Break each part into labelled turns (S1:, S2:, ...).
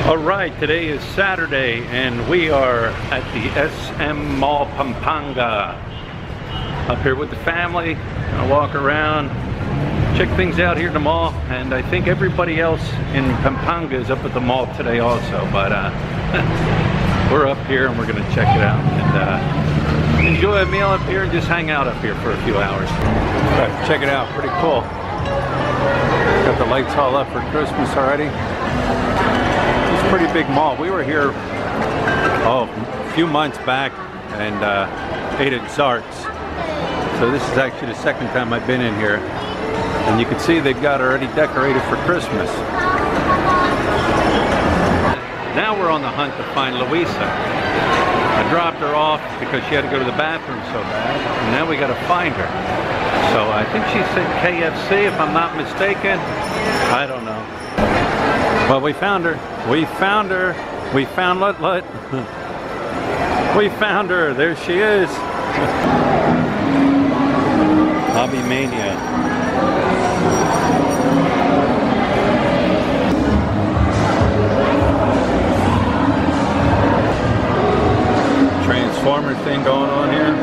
S1: All right, today is Saturday and we are at the SM Mall Pampanga. Up here with the family, gonna walk around, check things out here at the mall, and I think everybody else in Pampanga is up at the mall today also, but we're up here and we're gonna check it out and enjoy a meal up here and just hang out up here for a few hours. All right, check it out, pretty cool. Got the lights all up for Christmas already. It's a pretty big mall. We were here a few months back and ate at Zart's. So this is actually the second time I've been in here. And you can see they've got already decorated for Christmas. Now we're on the hunt to find Louisa. I dropped her off because she had to go to the bathroom so bad. And now we got to find her. So I think she said KFC if I'm not mistaken. I don't know. Well, we found her. We found her. We found Lut. We found her. There she is. Hobby Mania. Transformer thing going on here.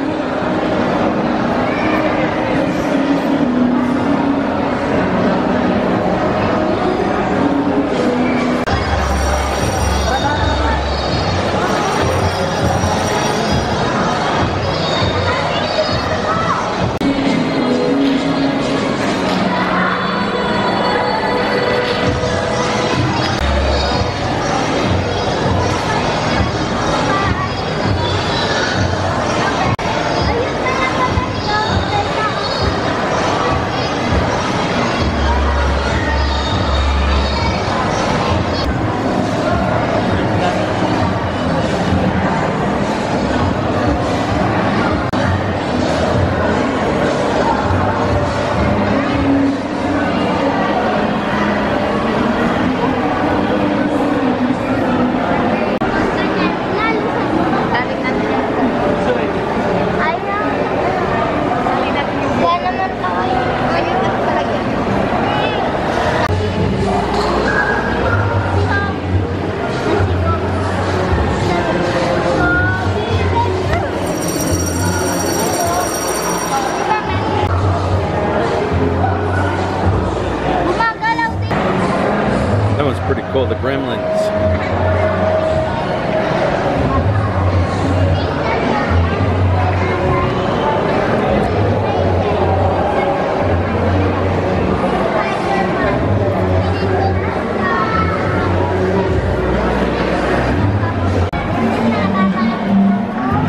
S1: Pretty cool, the Gremlins.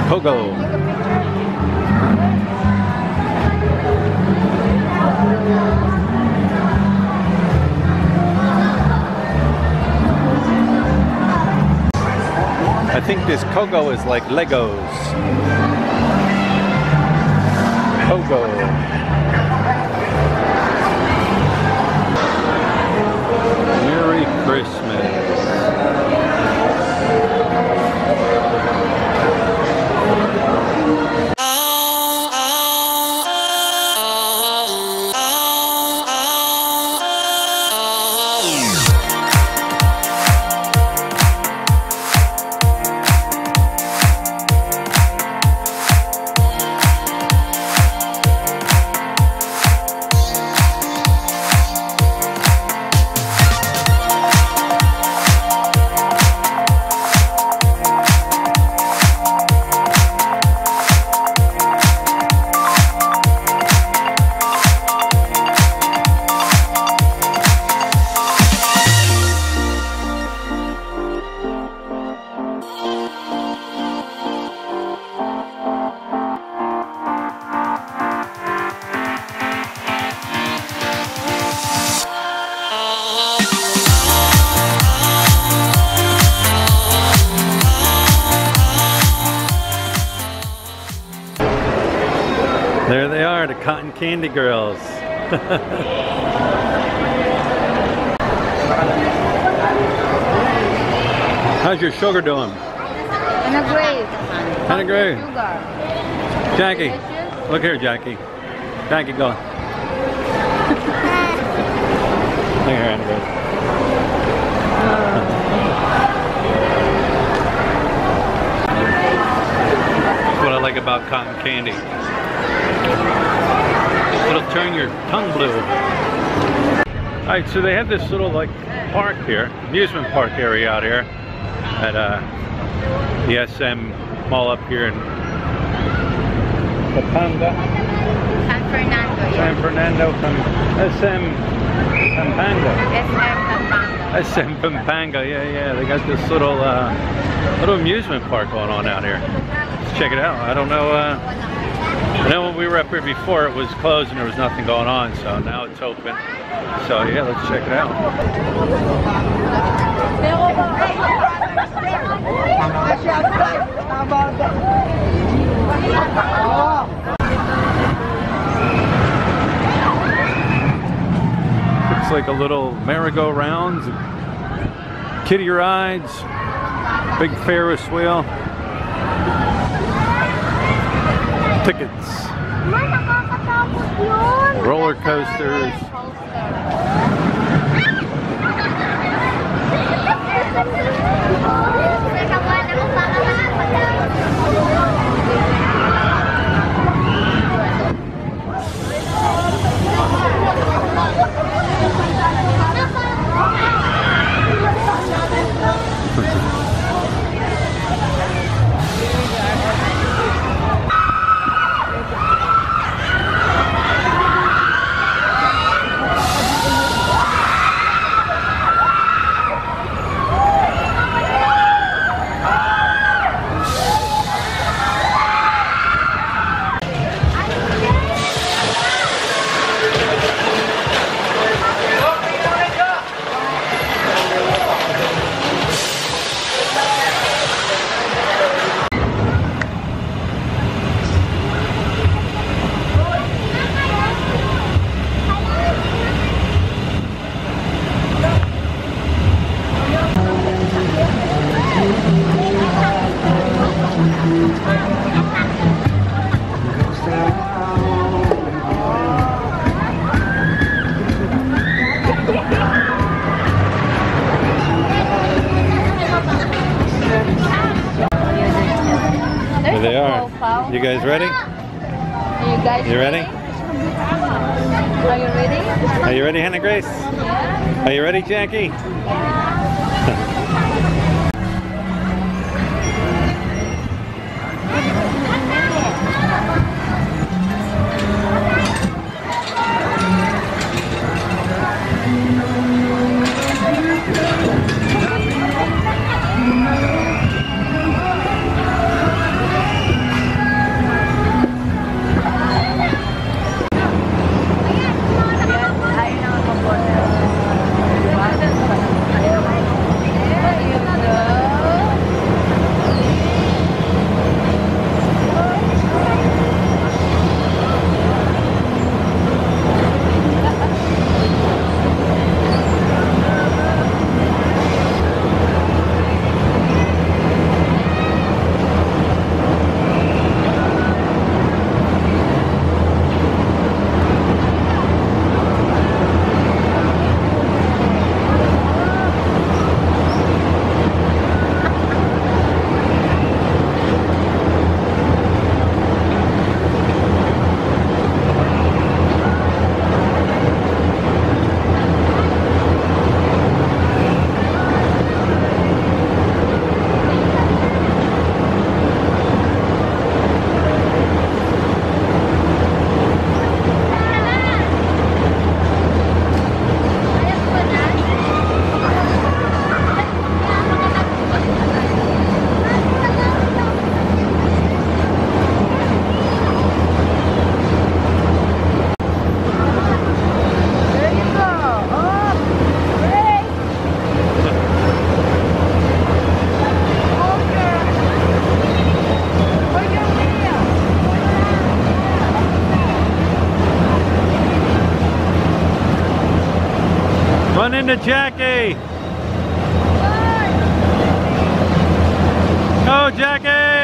S1: Pogo. I think this Pogo is like Legos. Pogo. Merry Christmas. There they are, the cotton candy girls. How's your sugar doing?
S2: Kinda great.
S1: Kinda great. Jackie, look here, Jackie. Jackie, go. Look here, Annabelle. cotton candy. It'll turn your tongue blue. Alright, so they have this little like park here, amusement park area out here at the SM Mall up here in Pampanga.
S2: San Fernando, yeah.
S1: San Fernando from SM Pampanga. SM Pampanga, yeah. They got this little little amusement park going on out here. Let's check it out. I don't know. I know when we were up here before it was closed and there was nothing going on, so now it's open. So yeah, let's check it out. It's like a little merry-go-rounds, kiddie rides, big Ferris wheel, tickets, roller coasters. There they are. You guys ready? You ready?
S2: Are you ready?
S1: Are you ready, Hannah Grace?
S2: Yeah.
S1: Are you ready, Jackie? Run into Jackie! Go, Jackie!